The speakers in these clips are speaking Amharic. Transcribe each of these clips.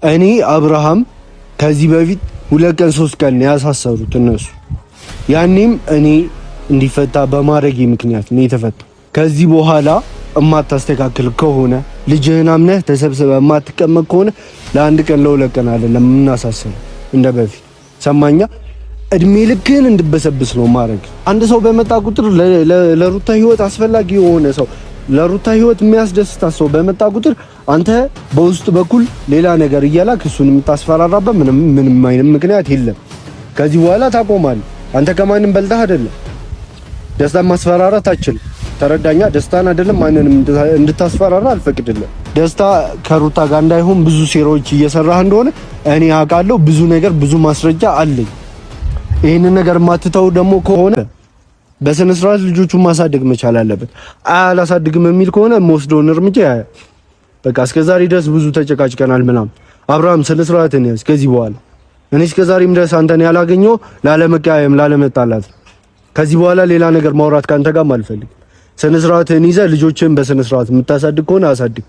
እኔ አብርሃም ከዚህ በፊት 2 ቀን 3 ቀን ያሳሰሩት እነሱ ያኔም እኔ እንዲፈታ በማድረግ ምክንያት ነው የተፈታው። ከዚህ በኋላ እማታስተካክል ከሆነ ልጅህን አምነህ ተሰብስበህ እማትቀመጥ ከሆነ ለአንድ ቀን ለ2 ቀን አይደለም እናሳሰረው እንደ በፊት ሰማኛ። እድሜ ልክህን እንድበሰብስ ነው ማድረግ። አንድ ሰው በመጣ ቁጥር ለሩታ ህይወት አስፈላጊ የሆነ ሰው ለሩታ ህይወት የሚያስደስታ ሰው በመጣ ቁጥር አንተ በውስጥ በኩል ሌላ ነገር እያላክ እሱን የምታስፈራራበት ምንም አይነት ምክንያት የለም። ከዚህ በኋላ ታቆማለህ። አንተ ከማንም በልጠህ አይደለም። ደስታ ማስፈራራት አትችልም። ተረዳኛ። ደስታን አይደለም ማንንም እንድታስፈራራ አልፈቅድልህም። ደስታ ከሩታ ጋር እንዳይሆን ብዙ ሴራዎች እየሰራህ እንደሆነ እኔ አውቃለሁ። ብዙ ነገር ብዙ ማስረጃ አለኝ። ይሄንን ነገር ማትተው ደግሞ ከሆነ በስነ ስርዓት ልጆቹን ማሳደግ መቻል አለበት። አላሳድግም የሚል ከሆነ የምወስደውን እርምጃ በቃ እስከዛሬ ድረስ ብዙ ተጨቃጭቀናል ምናምን። አብርሃም ስነ ስርዓትን ያዝ። ከዚህ በኋላ እኔ እስከዛሬም ድረስ አንተን ያላገኘው ላለመቀያየም ላለመጣላት፣ ከዚህ በኋላ ሌላ ነገር ማውራት ካንተ ጋር አልፈልግም። ስነ ስርዓትን ይዘህ ልጆችን በስነ ስርዓት የምታሳድግ ከሆነ አሳድግ።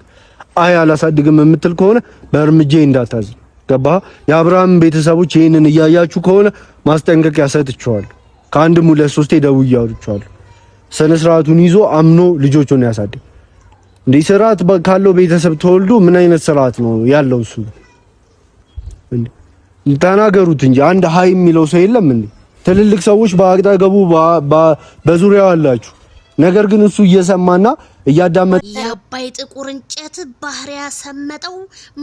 አላሳድግም የምትል ከሆነ በእርምጃ እንዳታዝ። ገባህ? የአብርሃም ቤተሰቦች ይሄንን እያያችሁ ከሆነ ማስጠንቀቂያ ሰጥቻለሁ። ከአንድም 2-3 ደውዬ አውርቻለሁ። ስነ ስርዓቱን ይዞ አምኖ ልጆቹን ያሳድግ። እንዴ ስርዓት ካለው ቤተሰብ ተወልዶ ምን አይነት ስርዓት ነው ያለው? እሱ እንዴ ተናገሩት እንጂ አንድ ሃይ የሚለው ሰው የለም እንዴ? ትልልቅ ሰዎች በአቅጣገቡ በዙሪያው አላችሁ። ነገር ግን እሱ እየሰማና እያዳመጠ የአባይ ጥቁር እንጨት ባህር ያሰመጠው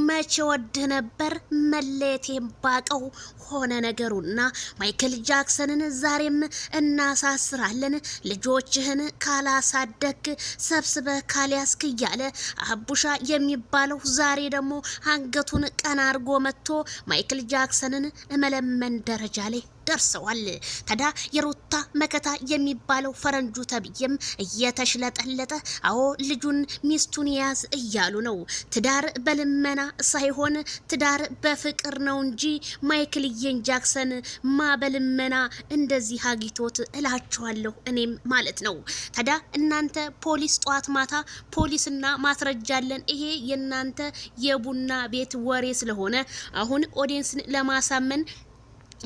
መቼ ወድህ ነበር መለየቴን ባቀው ሆነ ነገሩና ማይክል ጃክሰንን ዛሬም እናሳስራለን ልጆችህን ካላሳደግ ሰብስበህ ካልያዝክ እያለ አቡሻ የሚባለው ዛሬ ደግሞ አንገቱን ቀና አድርጎ መጥቶ ማይክል ጃክሰንን መለመን ደረጃ ላይ ደርሰዋል። ታዲያ የሩታ መከታ የሚባለው ፈረንጁ ተብዬም እየተሽለጠለጠ አዎ ልጁን ሚስቱን ያዝ እያሉ ነው። ትዳር በልመና ሳይሆን ትዳር በፍቅር ነው እንጂ ማይክልዬን ጃክሰን በልመና እንደዚህ አጊቶት እላችኋለሁ እኔም ማለት ነው። ታዲያ እናንተ ፖሊስ ጧት ማታ ፖሊስና ማስረጃ አለን፣ ይሄ የናንተ የቡና ቤት ወሬ ስለሆነ አሁን ኦዲየንስን ለማሳመን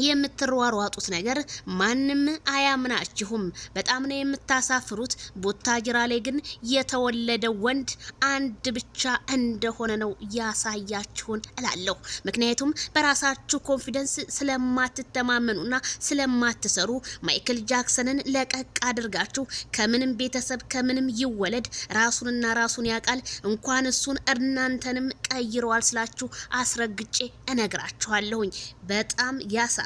የምትሯሯጡት ነገር ማንም አያምናችሁም። በጣም ነው የምታሳፍሩት። ቡታጅራ ላይ ግን የተወለደ ወንድ አንድ ብቻ እንደሆነ ነው ያሳያችሁን እላለሁ። ምክንያቱም በራሳችሁ ኮንፊደንስ ስለማትተማመኑና ስለማትሰሩ ማይክል ጃክሰንን ለቀቅ አድርጋችሁ ከምንም ቤተሰብ ከምንም ይወለድ ራሱንና ራሱን ያውቃል። እንኳን እሱን እናንተንም ቀይረዋል ስላችሁ አስረግጬ እነግራችኋለሁኝ። በጣም ያሳ